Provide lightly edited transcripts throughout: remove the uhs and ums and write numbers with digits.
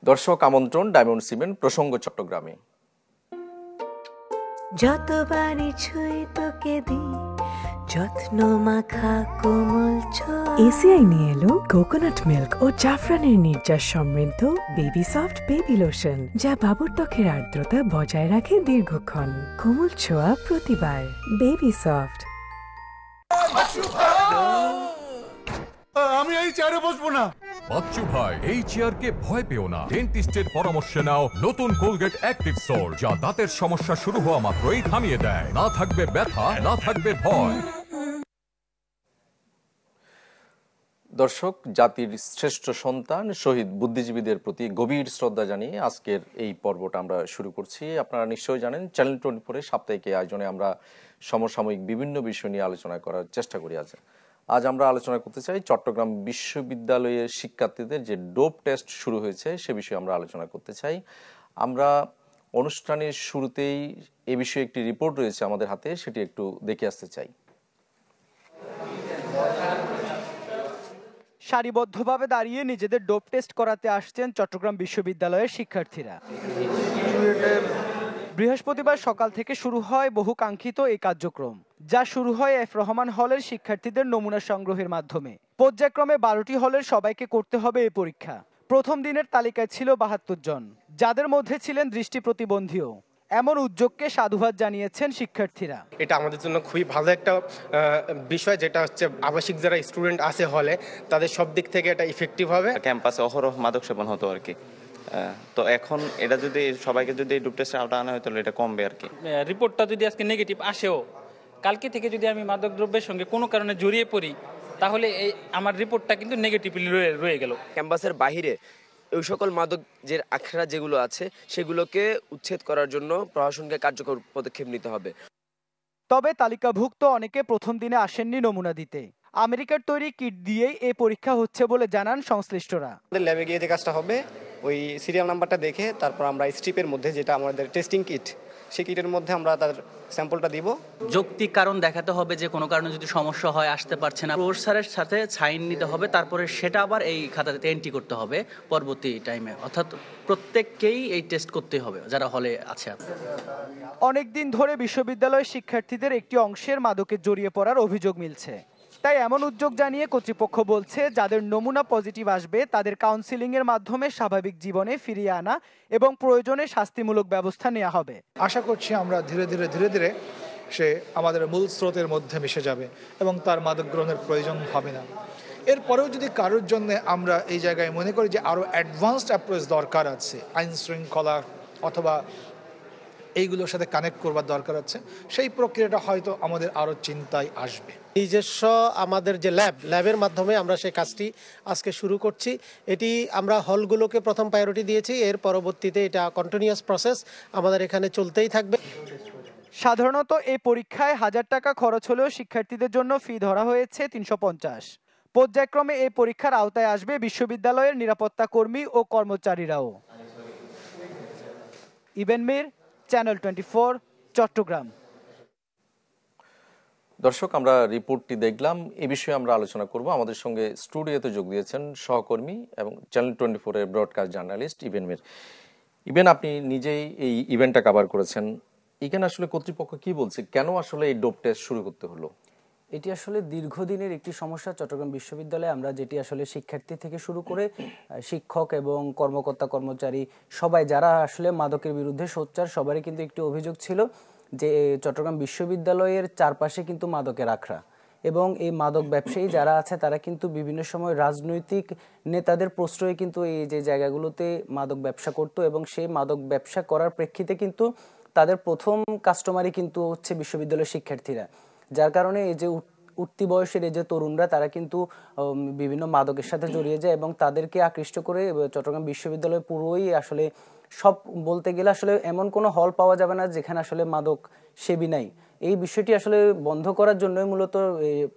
দর্শক আমন্ত্রণ diamond cement প্রসঙ্গ চট্টগ্রামে। যতবারই ছুঁই তোকে দিই যত্ন মাখা কোমল ছোঁয়া। এসিআই নিয়ে এলো কোকোনাট মিল্ক ও জাফরানের নির্যাস সমৃদ্ধ বেবি সফট বেবি লোশন, যা বাবুর ত্বকের আর্দ্রতা বজায় রাখে দীর্ঘক্ষণ। কোমল ছোঁয়া প্রতিবার, বেবি সফট। আমি এই চেয়ারে বসবো না। বাচ্চু ভাই, এই চেয়ারকে ভয় পেও না। ডেন্টিস্টের পরামর্শে নাও নতুন কোলগেট অ্যাক্টিভ সোল, যা দাঁতের সমস্যা শুরু হওয়া মাত্রই থামিয়ে দেয়। না থাকবে ব্যথা, না থাকবে ভয়। দর্শক, জাতির শ্রেষ্ঠ সন্তান শহীদ বুদ্ধিজীবীদের প্রতি গভীর শ্রদ্ধা জানিয়ে আজকের এই পর্বটা আমরা শুরু করছি। আপনারা নিশ্চয়ই জানেন, চ্যানেল 24 সাপ্তাহিক আয়োজনে আমরা সমসাময়িক বিভিন্ন বিষয় নিয়ে আলোচনা করার চেষ্টা করি। আজ আমরা আলোচনা করতে চাই চট্টগ্রাম বিশ্ববিদ্যালয়ের শিক্ষার্থীদের যে ডোপ টেস্ট শুরু হয়েছে সে বিষয়ে আমরা আলোচনা করতে চাই। আমরা অনুষ্ঠানের শুরুতেই এ বিষয়ে একটি রিপোর্ট রয়েছে আমাদের হাতে, সেটি একটু দেখে আসতে চাই। সারিবদ্ধভাবে দাঁড়িয়ে নিজেদের ডোপ টেস্ট করাতে আসছেন চট্টগ্রাম বিশ্ববিদ্যালয়ের শিক্ষার্থীরা। বৃহস্পতিবার সকাল থেকে শুরু হয় বহু কাঙ্ক্ষিত এই কার্যক্রম, যা শুরু হয় এফ রহমান হলের শিক্ষার্থীদের নমুনা সংগ্রহের মাধ্যমে। পর্যায়ক্রমে 12টি হলের সবাইকে করতে হবে এই পরীক্ষা। প্রথম দিনের তালিকায় ছিল 72 জন, যাদের মধ্যে ছিলেন দৃষ্টি প্রতিবন্ধীও। এমন উদ্যোগকে সাধুবাদ জানিয়েছেন শিক্ষার্থীরা। এটা আমাদের জন্য খুবই ভালো একটা বিষয়, যেটা হচ্ছে আবাসিক যারা স্টুডেন্ট আছে হলে তাদের সব দিক থেকে এটা ইফেক্টিভ হবে। ক্যাম্পাসে অহরহ মাদক সেবন হতো আর কি, তো এখন এটা যদি সবাইকে যদি ডোপ টেস্টে আওতা আনা হয় তাহলে এটা কমবে আর কি। রিপোর্টটা যদি আজকে নেগেটিভ আসেও, কালকে থেকে যদি আমি মাদক দ্রব্যের সঙ্গে কোনো কারণে জড়িয়ে পড়ি, তাহলে এই আমার রিপোর্টটা কিন্তু নেগেটিভলি রয়ে গেল। ক্যাম্পাসের বাহিরে ওই সকল মাদক যে আখড়া যেগুলো আছে সেগুলোকে উচ্ছেদ করার জন্য প্রশাসনকে কার্যকর পদক্ষেপ নিতে হবে। তবে তালিকাভুক্ত অনেকে প্রথম দিনে আসেননি নমুনা দিতে। আমেরিকার তৈরি কিট দিয়েই এই পরীক্ষা হচ্ছে বলে জানান সংশ্লিষ্টরা। আমাদের ল্যাবে গিয়ে যে কাজটা হবে, ওই সিরিয়াল নাম্বারটা দেখে তারপর আমরা স্ট্রিপের মধ্যে, যেটা আমাদের টেস্টিং কিট, সেই কিটের মধ্যে আমরা তার স্যাম্পলটা দিব। যৌক্তিক কারণ দেখাতে হবে যে কোনো কারণে যদি সমস্যা হয়, আসতে পারছে না, প্রফেসরের সাথে সাইন নিতে হবে, তারপরে সেটা আবার এই খাতাতে এন্ট্রি করতে হবে পরবর্তী টাইমে। অর্থাৎ প্রত্যেককেই এই টেস্ট করতে হবে যারা হলে আছে। অনেকদিন ধরে বিশ্ববিদ্যালয়ের শিক্ষার্থীদের একটি অংশের মাদকে জড়িয়ে পড়ার অভিযোগ মিলছে। তাই এমন উদ্যোগ জানিয়ে কর্তৃপক্ষ বলছে, যাদের নমুনা পজিটিভ আসবে তাদের কাউন্সিলিং এর মাধ্যমে স্বাভাবিক জীবনে ফিরিয়ে আনা এবং প্রয়োজনে শাস্তিমূলক ব্যবস্থা নেওয়া হবে। আশা করছি আমরা ধীরে ধীরে সে আমাদের মূল স্রোতের মধ্যে মিশে যাবে এবং তার মাদক গ্রহণের প্রয়োজন হবে না। এরপরেও যদি কারোর জন্য আমরা এই জায়গায় মনে করি যে আরও অ্যাডভান্সড অ্যাপ্রোচ দরকার আছে, আইন শৃঙ্খলা অথবা এইগুলোর সাথে কানেক্ট করবার দরকার আছে, সেই প্রক্রিয়াটা হয়তো আমাদের আরও চিন্তায় আসবে। নিজস্ব আমাদের যে ল্যাবের মাধ্যমে আমরা সেই কাজটি আজকে শুরু করছি। এটি আমরা হলগুলোকে প্রথম প্রায়োরিটি দিয়েছি, এর পরবর্তীতে এটা কন্টিনিউয়াস প্রসেস আমাদের এখানে চলতেই থাকবে। সাধারণত এই পরীক্ষায় 1000 টাকা খরচ হলেও শিক্ষার্থীদের জন্য ফি ধরা হয়েছে 350। পর্যায়ক্রমে এই পরীক্ষার আওতায় আসবে বিশ্ববিদ্যালয়ের নিরাপত্তা কর্মী ও কর্মচারীরাও। ইভেন মির, চ্যানেল 24, চট্টগ্রাম। দর্শক, আমরা রিপোর্টটি দেখলাম, এ বিষয়ে আমরা আলোচনা করব। আমাদের সঙ্গে স্টুডিওতে যোগ দিয়েছেন সহকর্মী এবং চ্যানেল 24 এর broadcast journalist even Mir. Even, আপনি নিজেই এই ইভেন্টটা কভার করেছেন। এখানে আসলে কর্তৃপক্ষ কি বলছে, কেন আসলে এই ডোপ টেস্ট শুরু করতে হলো? এটি আসলে দীর্ঘদিনের একটি সমস্যা চট্টগ্রাম বিশ্ববিদ্যালয়ে। আমরা যেটি আসলে শিক্ষার্থী থেকে শুরু করে শিক্ষক এবং কর্মকর্তা কর্মচারী সবাই যারা আসলে মাদকের বিরুদ্ধে সোচ্চার, সবারই কিন্তু একটি অভিযোগ ছিল যে চট্টগ্রাম বিশ্ববিদ্যালয়ের চারপাশে কিন্তু মাদকের আখড়া, এবং এই মাদক ব্যবসায়ী যারা আছে তারা কিন্তু বিভিন্ন সময় রাজনৈতিক নেতাদের প্রশ্রয়ে কিন্তু এই যে জায়গাগুলোতে মাদক ব্যবসা করত, এবং সেই মাদক ব্যবসা করার প্রেক্ষিতে কিন্তু তাদের প্রথম কাস্টমারই কিন্তু হচ্ছে বিশ্ববিদ্যালয়ের শিক্ষার্থীরা। যার কারণে এই যে উঠতি বয়সের এই যে তরুণরা তারা কিন্তু বিভিন্ন মাদকের সাথে জড়িয়ে যায় এবং তাদেরকে আকৃষ্ট করে চট্টগ্রাম বিশ্ববিদ্যালয় পুরোই আসলে সব বলতে গেলে আসলে এমন কোনো হল পাওয়া যাবে না যেখানে আসলে মাদক সেবী নাই। এই বিষয়টি আসলে বন্ধ করার জন্যই মূলত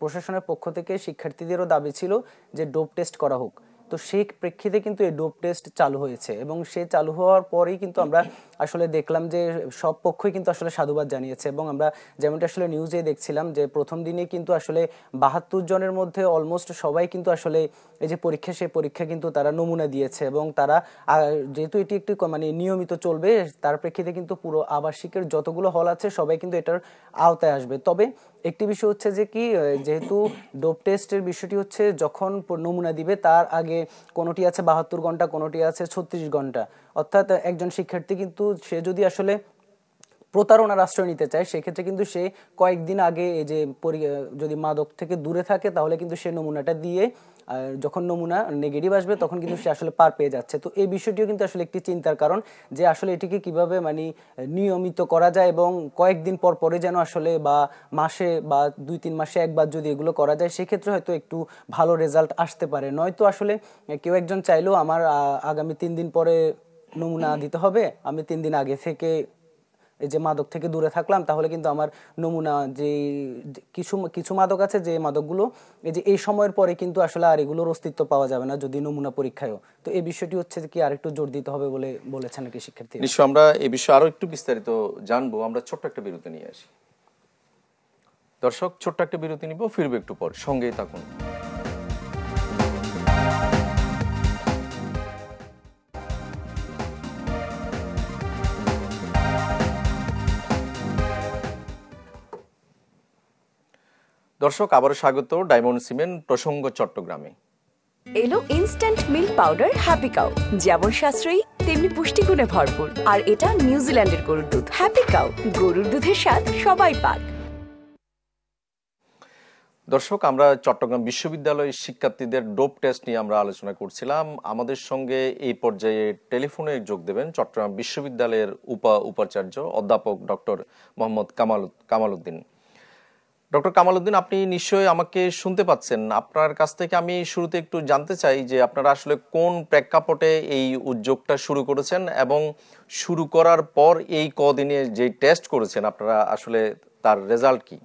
প্রশাসনের পক্ষ থেকে শিক্ষার্থীদেরও দাবি ছিল যে ডোপ টেস্ট করা হোক। তো সেই প্রেক্ষিতে কিন্তু এই ডোপ টেস্ট চালু হয়েছে, এবং সে চালু হওয়ার পরেই কিন্তু আমরা আসলে দেখলাম যে সব পক্ষই কিন্তু আসলে সাধুবাদ জানিয়েছে, এবং আমরা যেমনটা আসলে নিউজে দেখছিলাম যে প্রথম দিনে কিন্তু আসলে 72 জনের মধ্যে অলমোস্ট সবাই কিন্তু আসলে এই যে পরীক্ষা, সেই পরীক্ষা কিন্তু তারা নমুনা দিয়েছে, এবং তারা যেহেতু এটি একটি মানে নিয়মিত চলবে, তার প্রেক্ষিতে কিন্তু পুরো আবাসিকের যতগুলো হল আছে সবাই কিন্তু এটার আওতায় আসবে। তবে একটি বিষয় হচ্ছে যে কি, যেহেতু ডোপ টেস্টের বিষয়টি হচ্ছে যখন নমুনা দিবে তার আগে কোনোটি আছে 72 ঘন্টা, কোনোটি আছে 36 ঘন্টা, অর্থাৎ একজন শিক্ষার্থী কিন্তু সে যদি আসলে প্রতারণার আশ্রয় নিতে চায় সেক্ষেত্রে কিন্তু সে কয়েকদিন আগে এই যে যদি মাদক থেকে দূরে থাকে তাহলে কিন্তু সে নমুনাটা দিয়ে যখন নমুনা নেগেটিভ আসবে তখন কিন্তু সে আসলে পার পেয়ে যাচ্ছে। তো এই বিষয়টিও কিন্তু আসলে একটি চিন্তার কারণ যে আসলে এটিকে কিভাবে মানে নিয়মিত করা যায়, এবং কয়েকদিন পর পরে যেন আসলে বা মাসে বা 2-3 মাসে একবার যদি এগুলো করা যায় সেক্ষেত্রে হয়তো একটু ভালো রেজাল্ট আসতে পারে। নয়তো আসলে কেউ একজন চাইলেও আমার আগামী 3 দিন পরে নমুনা দিতে হবে, আমি 3 দিন আগে থেকে এই যে মাদক থেকে দূরে থাকলাম, তাহলে কিন্তু আমার নমুনা যে কিছু মাদক আছে যে মাদকগুলো এই যে এই সময়ের পরে কিন্তু আসলে আর এগুলোর অস্তিত্ব পাওয়া যাবে না যদি নমুনা পরীক্ষায়ও। তো এই বিষয়টি হচ্ছে কি আরেকটু জোর দিতে হবে বলে বলেছেন নাকি শিক্ষার্থী? নিশ্চয় আমরা এই বিষয়ে আরো একটু বিস্তারিত জানবো। আমরা ছোট্ট একটা বিরতি নিয়ে আসি। দর্শক, ছোট্ট একটা বিরতি নিব, ফিরবে একটু পর, সঙ্গেই থাকুন। দর্শক, আবারও স্বাগত ডায়মন্ড সিমেন্ট প্রসঙ্গ চট্টগ্রামে। এলো instant milk powder happy cow, যেমন সাশ্রয়ী তেমনি পুষ্টিগুণে ভরপুর। আর এটা নিউজিল্যান্ডের গরুর দুধ। হ্যাপি কাউ, গরুর দুধের স্বাদ সবাই পাক। দর্শক, আমরা চট্টগ্রাম বিশ্ববিদ্যালয়ের শিক্ষার্থীদের ডোপ টেস্ট নিয়ে আমরা আলোচনা করছিলাম। আমাদের সঙ্গে এই পর্যায়ে টেলিফোনে যোগ দেবেন চট্টগ্রাম বিশ্ববিদ্যালয়ের উপাচার্য অধ্যাপক ডক্টর মোহাম্মদ কামাল উদ্দিন। ডক্টর কামাল উদ্দিন, আপনি নিশ্চয়ই আমাকে শুনতে পাচ্ছেন। আপনার কাছ থেকে আমি শুরুতে একটু জানতে চাই যে আপনারা আসলে কোন প্রেক্ষাপটে এই উদ্যোগটা শুরু করেছেন, এবং শুরু করার পর এই কদিনে যে টেস্ট করেছেন আপনারা আসলে তার রেজাল্ট কি?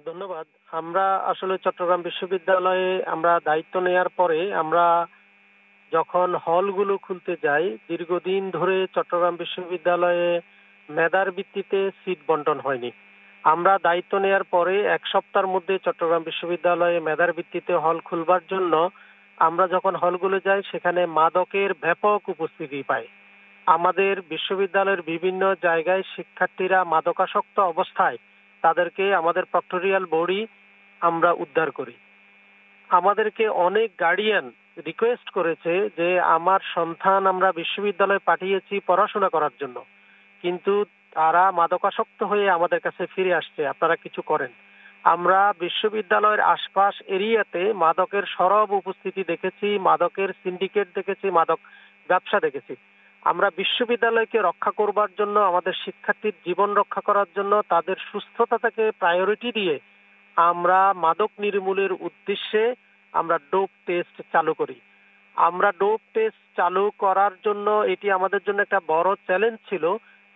ধন্যবাদ। আমরা আসলে চট্টগ্রাম বিশ্ববিদ্যালয়ে আমরা দায়িত্ব নেয়ার পরে আমরা যখন হলগুলো খুলতে যাই, দীর্ঘদিন ধরে চট্টগ্রাম বিশ্ববিদ্যালয়ে মেধার ভিত্তিতে সিট বন্টন হয়নি। আমরা দায়িত্ব নেয়ার পরে 1 সপ্তাহের মধ্যে চট্টগ্রাম বিশ্ববিদ্যালয়ে মেধার ভিত্তিতে হল খুলবার জন্য আমরা যখন হলগুলো যাই সেখানে মাদকের ব্যাপক উপস্থিতি পাই। আমাদের বিশ্ববিদ্যালয়ের বিভিন্ন জায়গায় শিক্ষার্থীরা মাদকাসক্ত অবস্থায় তাদেরকে আমাদের প্রক্টোরিয়াল বডি আমরা উদ্ধার করি। আমাদেরকে অনেক গার্ডিয়ান রিকোয়েস্ট করেছে যে আমার সন্তান আমরা বিশ্ববিদ্যালয়ে পাঠিয়েছি পড়াশোনা করার জন্য, কিন্তু তারা মাদকাসক্ত হয়ে আমাদের কাছে ফিরে আসছে, আপনারা কিছু করেন। আমরা বিশ্ববিদ্যালয়ের আশপাশ এরিয়াতে মাদকের সরব উপস্থিতি দেখেছি, মাদকের সিন্ডিকেট দেখেছি, মাদক ব্যবসা দেখেছি। আমরা বিশ্ববিদ্যালয়কে রক্ষা করবার জন্য, আমাদের শিক্ষার্থীর জীবন রক্ষা করার জন্য, তাদের সুস্থতাকে প্রায়োরিটি দিয়ে আমরা মাদক নির্মূলের উদ্দেশ্যে আমরা ডোপ টেস্ট চালু করি। আমরা ডোপ টেস্ট চালু করার জন্য এটি আমাদের জন্য একটা বড় চ্যালেঞ্জ ছিল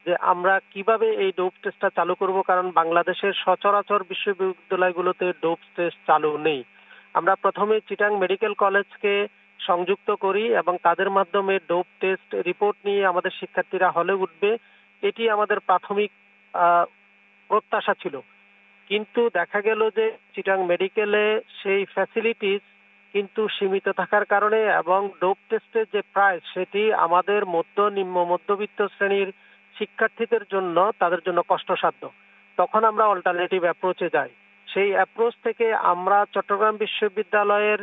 যে আমরা কিভাবে এই ডোপ টেস্টটা চালু করব, কারণ বাংলাদেশের সচরাচর বিশ্ববিদ্যালয়গুলোতে ডোপ টেস্ট চালু নেই। আমরা প্রথমে চিটাং মেডিকেল কলেজকে সংযুক্ত করি এবং তাদের মাধ্যমে ডোপ টেস্ট রিপোর্ট নিয়ে আমাদের শিক্ষার্থীরা হলে উঠবে, এটি আমাদের প্রাথমিক প্রত্যাশা ছিল। কিন্তু দেখা গেল যে চিটাং মেডিকেলে সেই ফ্যাসিলিটিস কিন্তু সীমিত থাকার কারণে এবং ডোপ টেস্টের যে প্রাইস সেটি আমাদের নিম্ন মধ্যবিত্ত শ্রেণীর শিক্ষার্থীদের জন্য তাদের জন্য কষ্টসাধ্য। তখন আমরা অল্টারনেটিভ অ্যাপ্রোচে যাই। সেই অ্যাপ্রোচ থেকে আমরা চট্টগ্রাম বিশ্ববিদ্যালয়ের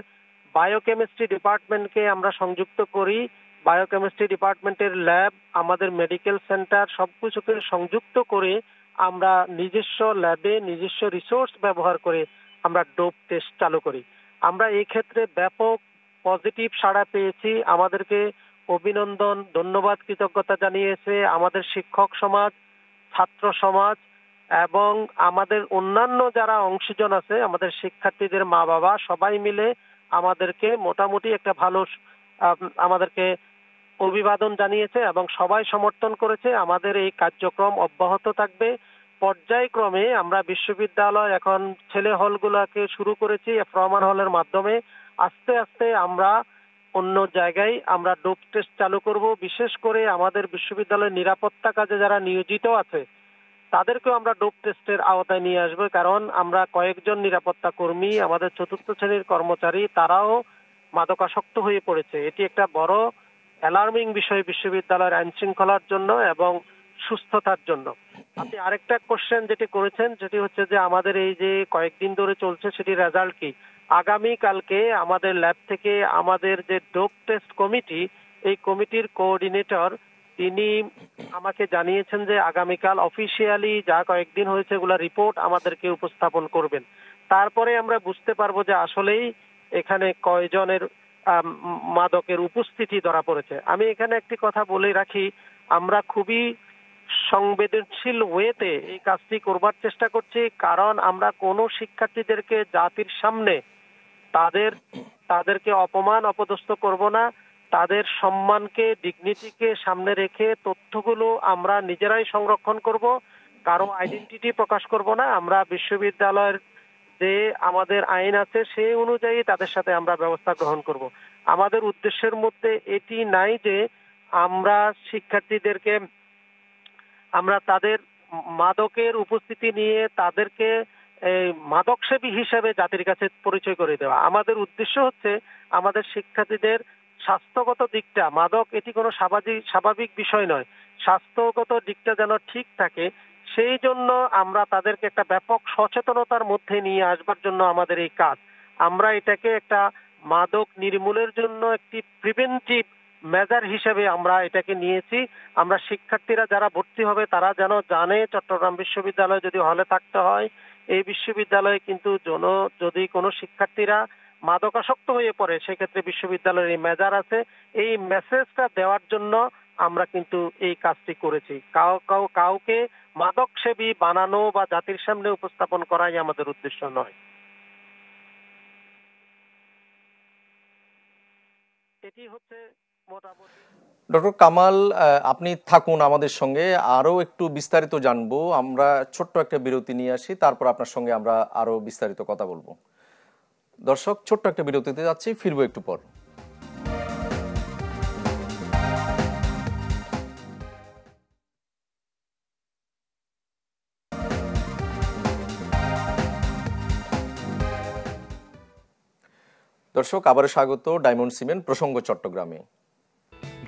বায়োকেমিস্ট্রি ডিপার্টমেন্টকে আমরা সংযুক্ত করি। বায়োকেমিস্ট্রি ডিপার্টমেন্টের ল্যাব, আমাদের মেডিকেল সেন্টার সবকিছুকে সংযুক্ত করে আমরা নিজস্ব ল্যাবে নিজস্ব রিসোর্স ব্যবহার করে আমরা ডোপ টেস্ট চালু করি। আমরা এই ক্ষেত্রে ব্যাপক পজিটিভ সাড়া পেয়েছি। আমাদেরকে অভিনন্দন, ধন্যবাদ, কৃতজ্ঞতা জানিয়েছে আমাদের শিক্ষক সমাজ, ছাত্র সমাজ এবং আমাদের অন্যান্য যারা অংশীজন আছে, আমাদের শিক্ষার্থীদের মা বাবা সবাই মিলে আমাদেরকে মোটামুটি একটা ভালো আমাদেরকে অভিবাদন জানিয়েছে এবং সবাই সমর্থন করেছে। আমাদের এই কার্যক্রম অব্যাহত থাকবে। পর্যায়ক্রমে আমরা বিশ্ববিদ্যালয় এখন ছেলে হলগুলোকে শুরু করেছি রহমান হলের মাধ্যমে। আস্তে আস্তে আমরা অন্য জায়গায় আমরা ডোপ টেস্ট চালু করব। বিশেষ করে আমাদের বিশ্ববিদ্যালয়ের নিরাপত্তা কাজে যারা নিয়োজিত আছে তাদেরকেও আমরা ডোপ টেস্টের আওতায় নিয়ে আসবো, কারণ আমরা কয়েকজন নিরাপত্তা কর্মী, আমাদের চতুর্থ শ্রেণীর কর্মচারী, তারাও মাদকাসক্ত হয়ে পড়েছে। এটি একটা বড় অ্যালার্মিং বিষয় বিশ্ববিদ্যালয়ের আইন শৃঙ্খলার জন্য এবং সুস্থতার জন্য। আপনি আরেকটা কোশ্চেন যেটি করেছেন সেটি হচ্ছে যে আমাদের এই যে কয়েকদিন ধরে চলছে সেটি রেজাল্ট কি। আগামী কালকে আমাদের ল্যাব থেকে আমাদের যে ডোপ টেস্ট কমিটি, এই কমিটির কোঅর্ডিনেটর তিনি আমাকে জানিয়েছেন যে আগামীকাল অফিসিয়ালি যা কয়েকদিন হয়েছে এগুলা রিপোর্ট আমাদেরকে উপস্থাপন করবেন। তারপরে আমরা বুঝতে পারবো যে আসলেই এখানে কয়জনের মাদকের উপস্থিতি ধরা পড়েছে। আমি এখানে একটি কথা বলে রাখি, আমরা খুবই সংবেদনশীল ওয়েতে এই কাজটি করবার চেষ্টা করছি, কারণ আমরা কোনো শিক্ষার্থীদেরকে জাতির সামনে তাদেরকে অপমান অপদস্থ করব না। তাদের সম্মানকে, ডিগনিটিকে সামনে রেখে তথ্যগুলো আমরা নিজেরাই সংরক্ষণ করব, কারো আইডেন্টিটি প্রকাশ করব না। আমরা বিশ্ববিদ্যালয়ের যে আমাদের আইন আছে সেই অনুযায়ী তাদের সাথে আমরা ব্যবস্থা গ্রহণ করব। আমাদের উদ্দেশ্যের মধ্যে এটি নাই যে আমরা শিক্ষার্থীদেরকে তাদের মাদকের উপস্থিতি নিয়ে তাদেরকে মাদকসেবী হিসেবে জাতির কাছে পরিচয় করে দেওয়া। আমাদের উদ্দেশ্য হচ্ছে আমাদের শিক্ষার্থীদের স্বাস্থ্যগত দিকটা, মাদক এটি কোনো স্বাভাবিক বিষয় নয়, স্বাস্থ্যগত দিকটা যেন ঠিক থাকে, সেই জন্য আমরা তাদেরকে একটা ব্যাপক সচেতনতার মধ্যে নিয়ে আসবার জন্য আমাদের এই কাজ। আমরা এটাকে একটা মাদক নির্মূলের জন্য একটি প্রিভেন্টিভ মেজার হিসেবে আমরা এটাকে নিয়েছি। আমরা শিক্ষার্থীরা যারা ভর্তি হবে তারা যেন জানে চট্টগ্রাম বিশ্ববিদ্যালয়ে যদি হলে থাকতে হয়, এই বিশ্ববিদ্যালয়ে কিন্তু যদি কোনো শিক্ষার্থীরা মাদকাসক্ত হয়ে পড়ে সেক্ষেত্রে বিশ্ববিদ্যালয়ের এই মেজার আছে। এই মেসেজটা দেওয়ার জন্য আমরা কিন্তু এই কাজটি করেছি। কাউকে মাদক সেবী বানানো বা জাতির সামনে উপস্থাপন করাই আমাদের উদ্দেশ্য নয়। এটি হচ্ছে মোটামুটি। ডক্টর কামাল, আপনি থাকুন আমাদের সঙ্গে, আরো একটু বিস্তারিত জানবো। আমরা ছোট্ট একটা বিরতি নিয়ে আসি, তারপর আপনার সঙ্গে আমরা আরো বিস্তারিত কথা বলবো। দর্শক, ছোট্ট একটা বিরতিতে যাচ্ছি, ফিরবো একটু পর। দর্শক, আবারও স্বাগত ডায়মন্ড সিমেন্ট প্রসঙ্গ চট্টগ্রামে।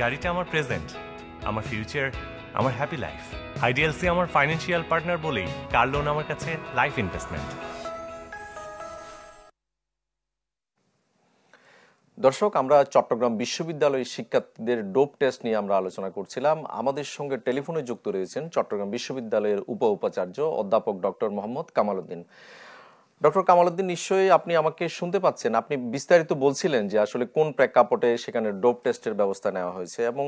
গাড়িটা আমার প্রেজেন্ট, আমার ফিউচার, আমার হ্যাপি লাইফ। আইডিএলসি আমার ফাইন্যান্সিয়াল পার্টনার বলেই কার লোন আমার কাছে লাইফ ইনভেস্টমেন্ট। দর্শক, আমরা চট্টগ্রাম বিশ্ববিদ্যালয়ের শিক্ষার্থীদের ডোপ টেস্ট নিয়ে আমরা আলোচনা করছিলাম। আমাদের সঙ্গে টেলিফোনে যুক্ত রয়েছেন চট্টগ্রাম বিশ্ববিদ্যালয়ের উপাচার্য অধ্যাপক ডক্টর মোহাম্মদ কামাল উদ্দিন। ডক্টর কামাল উদ্দিন, নিশ্চয়ই আপনি আমাকে শুনতে পাচ্ছেন। আপনি বিস্তারিত বলছিলেন যে আসলে কোন প্রেক্ষাপটে সেখানে ডোপ টেস্টের ব্যবস্থা নেওয়া হয়েছে, এবং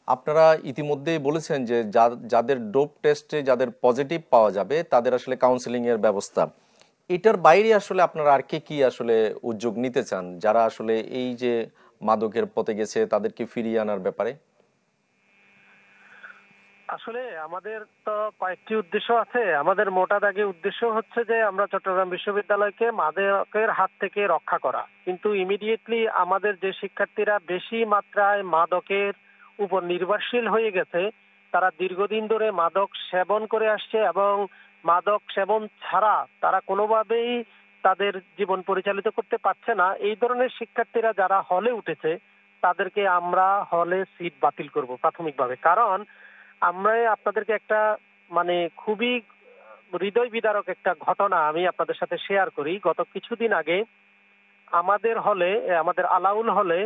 আপনারা ইতিমধ্যেই বলেছেন যে যাদের ডোপ টেস্টে যাদের পজিটিভ পাওয়া যাবে তাদের আসলে কাউন্সেলিং এর ব্যবস্থা। এটার বাইরে আসলে আপনারা আর কি আসলে উদ্যোগ নিতে চান যারা আসলে এই যে মাদকের পথে গেছে তাদেরকে ফিরিয়ে আনার ব্যাপারে? আসলে আমাদের তো কয়েকটি উদ্দেশ্য আছে। আমাদের মোটা দাগে উদ্দেশ্য হচ্ছে যে আমরা চট্টগ্রাম বিশ্ববিদ্যালয়কে মাদকের হাত থেকে রক্ষা করা। কিন্তু ইমিডিয়েটলি আমাদের যে শিক্ষার্থীরা বেশি মাত্রায় মাদকের উপর নির্ভরশীল হয়ে গেছে, তারা দীর্ঘদিন ধরে মাদক সেবন করে আসছে এবং মাদক সেবন ছাড়া তারা কোনোভাবেই তাদের জীবন পরিচালিত করতে পারছে না, এই ধরনের শিক্ষার্থীরা যারা হলে উঠেছে তাদেরকে আমরা হলে সিট বাতিল করব প্রাথমিকভাবে। কারণ আমরা আপনাদেরকে একটা খুবই হৃদয় বিদারক একটা ঘটনা আমি আপনাদের সাথে শেয়ার করি। গত কিছুদিন আগে আমাদের হলে, আমাদের আলাউল হলে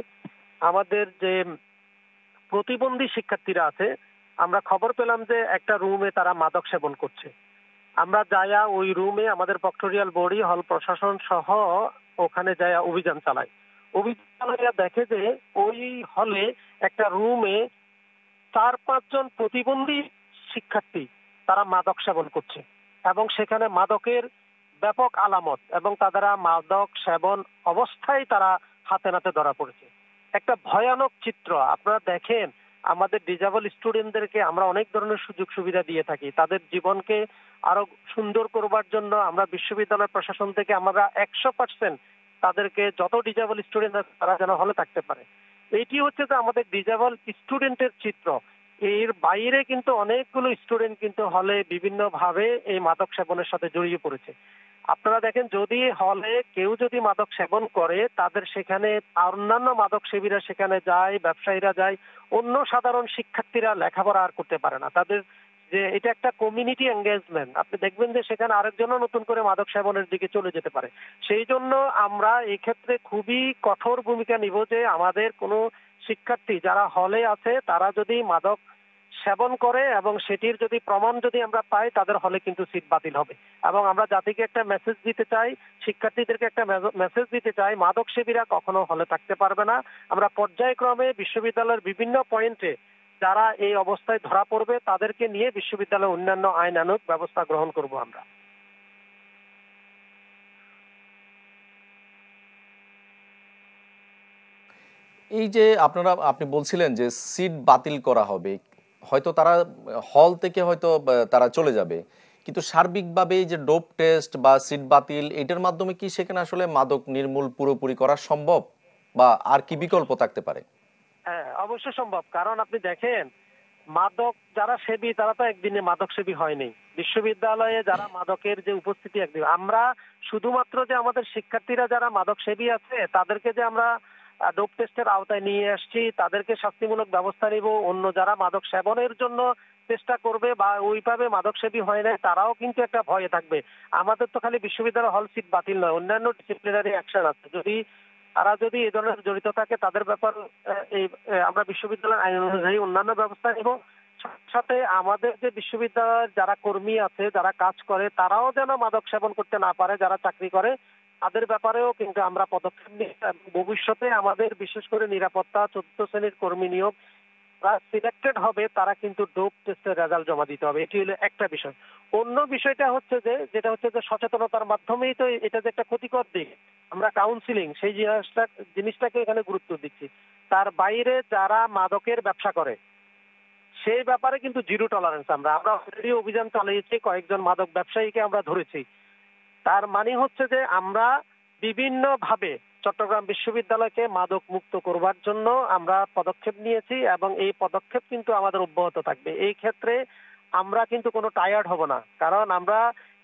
আমাদের যে প্রতিবন্ধী শিক্ষার্থীরা আছে, আমরা খবর পেলাম যে একটা রুমে তারা মাদক সেবন করছে। আমরা যায়া ওই রুমে আমাদের প্রক্টোরিয়াল বডি, হল প্রশাসন সহ ওখানে যায়া অভিযান চালাই। অভিযান চালাইয়া দেখে যে ওই হলে একটা রুমে 4-5 জন প্রতিবন্ধী শিক্ষার্থী তারা মাদক সেবন করছে এবং সেখানে মাদকের ব্যাপক আলামত এবং তারা মাদক সেবন অবস্থায় তারা হাতে নাতে ধরা পড়েছে। একটা ভয়ানক চিত্র। আপনারা দেখেন, আমাদের ডিজেবল স্টুডেন্টদেরকে আমরা অনেক ধরনের সুযোগ সুবিধা দিয়ে থাকি। তাদের জীবনকে আরো সুন্দর করবার জন্য আমরা বিশ্ববিদ্যালয় প্রশাসন থেকে আমরা 100% তাদেরকে যত ডিজেবল স্টুডেন্ট আছে তারা যেন হলে থাকতে পারে। এইটি হচ্ছে যে আমাদের ডিজেবল স্টুডেন্টের চিত্র। এর বাইরে কিন্তু অনেকগুলো স্টুডেন্ট কিন্তু হলে বিভিন্ন ভাবে এই মাদক সেবনের সাথে জড়িয়ে পড়েছে। আপনারা দেখেন, যদি হলে কেউ যদি মাদক সেবন করে, তাদের সেখানে অন্যান্য মাদক সেবীরা সেখানে যায়, ব্যবসায়ীরা যায়, অন্য সাধারণ শিক্ষার্থীরা লেখাপড়া আর করতে পারে না। তাদের যে এটা একটা কমিউনিটি এঙ্গেজমেন্ট, আপনি দেখবেন যে সেখানে আরেকজনও নতুন করে মাদক সেবনের দিকে চলে যেতে পারে। সেই জন্য আমরা এই ক্ষেত্রে খুবই কঠোর ভূমিকা নিব যে আমাদের কোনো শিক্ষার্থী যারা হলে আছে তারা যদি মাদক সেবন করে এবং সেটির যদি প্রমাণ যদি আমরা পাই, তাদের হলে কিন্তু সিট বাতিল হবে। এবং আমরা জাতিকে একটা মেসেজ দিতে চাই, শিক্ষার্থীদেরকে একটা মেসেজ দিতে চাই, মাদক সেবীরা কখনো হলে থাকতে পারবে না। আমরা পর্যায়ক্রমে বিশ্ববিদ্যালয়ের বিভিন্ন পয়েন্টে যারা এই অবস্থায় ধরা পড়বে তাদেরকে নিয়ে বিশ্ববিদ্যালয়ে অন্যান্য আইনানুগ ব্যবস্থা গ্রহণ করব আমরা। এই যে আপনি বলছিলেন যে সিট বাতিল করা হবে, হয়তো তারা হল থেকে হয়তো তারা চলে যাবে, কিন্তু সার্বিকভাবে এই যে ডোপ টেস্ট বা সিট বাতিল, এটার মাধ্যমে কি সেখানে আসলে মাদক নির্মূল পুরোপুরি করা সম্ভব, বা আর কি বিকল্প থাকতে পারে? হ্যাঁ, অবশ্যই সম্ভব। কারণ আপনি দেখেন, মাদক যারা সেবী তারা তো একদিনে মাদক সেবী হয়নি। বিশ্ববিদ্যালয়ে যারা মাদকের যে উপস্থিতি একদিন, আমরা শুধুমাত্র যে আমাদের শিক্ষার্থীরা যারা মাদক সেবী আছে তাদেরকে যে আমরা ডোপ টেস্টের আওতায় নিয়ে আসছি, তাদেরকে শাস্তিমূলক ব্যবস্থা নিব। অন্য যারা মাদক সেবনের জন্য চেষ্টা করবে বা ওইভাবে মাদক সেবী হয় না, তারাও কিন্তু একটা ভয়ে থাকবে। আমাদের তো খালি বিশ্ববিদ্যালয় হল সিট বাতিল নয়, অন্যান্য ডিসিপ্লিনারি অ্যাকশন আছে। যদি তারা যদি এই ধরনের জড়িত থাকে তাদের ব্যাপার আমরা বিশ্ববিদ্যালয়ের আইন অনুযায়ী অন্যান্য ব্যবস্থা নিব। সাথে আমাদের যে বিশ্ববিদ্যালয়ের যারা কর্মী আছে, যারা কাজ করে, তারাও যেন মাদক সেবন করতে না পারে, যারা চাকরি করে তাদের ব্যাপারেও কিন্তু আমরা পদক্ষেপ নিই। ভবিষ্যতে আমাদের বিশেষ করে নিরাপত্তা 14 শ্রেণীর কর্মী নিয়োগ যারা সিলেক্টেড হবে তারা কিন্তু ডোপ টেস্টের রেজাল্ট জমা দিতে হবে। এটি হলো একটা বিষয়। অন্য বিষয়টা হচ্ছে যেটা হচ্ছে যে সচেতনতার মাধ্যমেই তো এটা যে একটা ক্ষতিকর দিক, আমরা কাউন্সিলিং সেই জিনিসটাকে এখানে গুরুত্ব দিচ্ছি। তার বাইরে যারা মাদকের ব্যবসা করে সেই ব্যাপারে কিন্তু জিরো টলারেন্স। আমরা অলরেডি অভিযান চালিয়েছি, কয়েকজন মাদক ব্যবসায়ীকে আমরা ধরেছি। তার মানে হচ্ছে যে আমরা বিভিন্ন ভাবে চট্টগ্রাম বিশ্ববিদ্যালয়কে মাদক মুক্ত করবার জন্য আমরা পদক্ষেপ নিয়েছি এবং এই পদক্ষেপ কিন্তু আমাদের অব্যাহত থাকবে। এই ক্ষেত্রে আমরা কিন্তু কোনো টায়ার্ড হব না, কারণ আমরা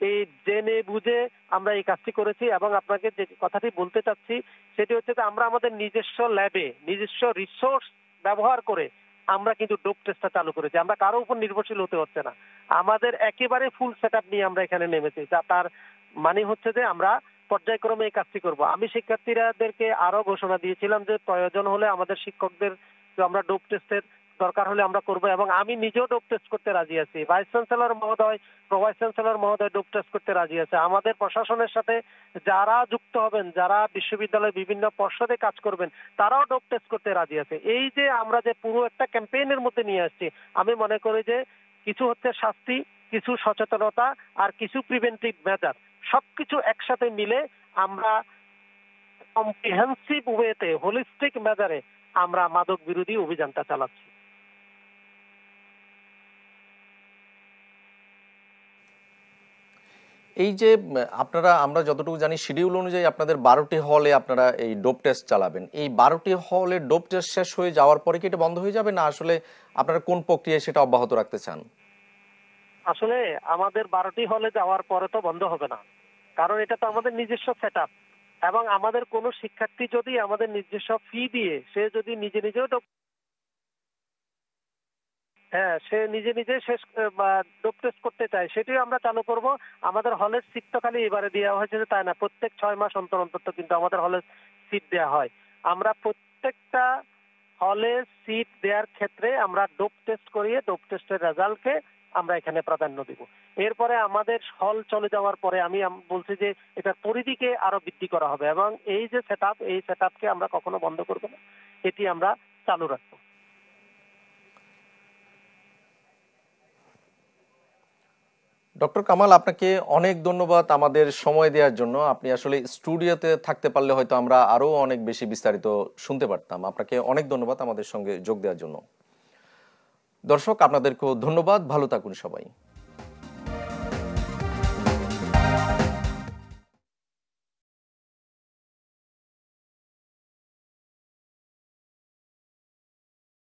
এই জেনে বুঝে আমরা এই কাজটি করেছি। এবং আপনাকে যে কথাটি বলতে চাচ্ছি সেটি হচ্ছে যে আমরা আমাদের নিজস্ব ল্যাবে নিজস্ব রিসোর্স ব্যবহার করে আমরা কিন্তু ডোপ টেস্টটা চালু করেছি। আমরা কারো উপর নির্ভরশীল হতে হচ্ছে না, আমাদের একেবারে ফুল সেটআপ নিয়ে আমরা এখানে নেমেছি। তার মানে হচ্ছে যে আমরা পর্যায়ক্রমে এই কাজটি করব। আমি শিক্ষার্থীদেরকে আরো ঘোষণা দিয়েছিলাম যে প্রয়োজন হলে আমাদের শিক্ষকদের আমরা ডোপ টেস্টের দরকার হলে আমরা করব, এবং আমি নিজেও ডোপ টেস্ট করতে রাজি আছি। ভাইস চ্যান্সেলর মহোদয়, প্রো ভাইস চ্যান্সেলর মহোদয় ডোপ টেস্ট করতে রাজি আছে। আমাদের প্রশাসনের সাথে যারা যুক্ত হবেন, যারা বিশ্ববিদ্যালয়ের বিভিন্ন পর্ষদে কাজ করবেন, তারাও ডোপ টেস্ট করতে রাজি আছে। এই যে আমরা যে পুরো একটা ক্যাম্পেইনের মধ্যে নিয়ে আসছি, আমি মনে করি যে কিছু হচ্ছে শাস্তি, কিছু সচেতনতা, আর কিছু প্রিভেন্টিভ মেজার, সবকিছু একসাথে মিলে আমরা কম্প্রিহেন্সিভ ওয়েতে, হোলিস্টিক মেজারে আমরা মাদক বিরোধী অভিযানটা চালাচ্ছি। এই যে আমরা যতটুকু জানি শিডিউল অনুযায়ী আপনাদের 12টি হলে আপনারা এই ডোপ টেস্ট চালাবেন। এই 12টি হলে ডোপ টেস্ট শেষ হয়ে যাওয়ার পরে কি এটা বন্ধ হয়ে যাবে, না আসলে আপনারা কোন প্রক্রিয়ায় সেটা অব্যাহত রাখতে চান? আসলে আমাদের 12টি হলে যাওয়ার পরে তো বন্ধ হবে না, কারণ এটা তো আমাদের নিজস্ব সেটআপ। এবং আমাদের কোনো শিক্ষার্থী যদি আমাদের নিজস্ব ফি দিয়ে সে যদি নিজেও সে নিজে শেষ ডোপ টেস্ট করতে চায়, সেটিও আমরা চালু করব। আমাদের হলের সিট তো খালি এবারে দেওয়া হয়েছে তাই না, প্রত্যেক 6 মাস অন্তর অন্তর কিন্তু আমাদের হলে সিট দেওয়া হয়। আমরা প্রত্যেকটা হলে সিট দেওয়ার ক্ষেত্রে আমরা ডোপ টেস্ট করিয়ে ডোপ টেস্টের রেজাল্টকে আমরা এখানে প্রাধান্য দিব। এরপরে আমাদের হল চলে যাওয়ার পরে আমি বলছি যে এটার পরিধিকে আরো বৃদ্ধি করা হবে, এবং এই যে সেটআপ, এই সেটআপকে আমরা কখনো বন্ধ করব না, এটি আমরা চালু রাখবো। ডক্টর কামাল, আপনাকে অনেক ধন্যবাদ আমাদের সময় দেওয়ার জন্য। আপনি আসলে স্টুডিওতে থাকতে পারলে হয়তো আমরা আরো অনেক বেশি বিস্তারিত শুনতে পারতাম। আপনাকে অনেক ধন্যবাদ আমাদের সঙ্গে যোগ দেওয়ার জন্য। দর্শক, আপনাদেরকেও ধন্যবাদ। ভালো থাকুন সবাই।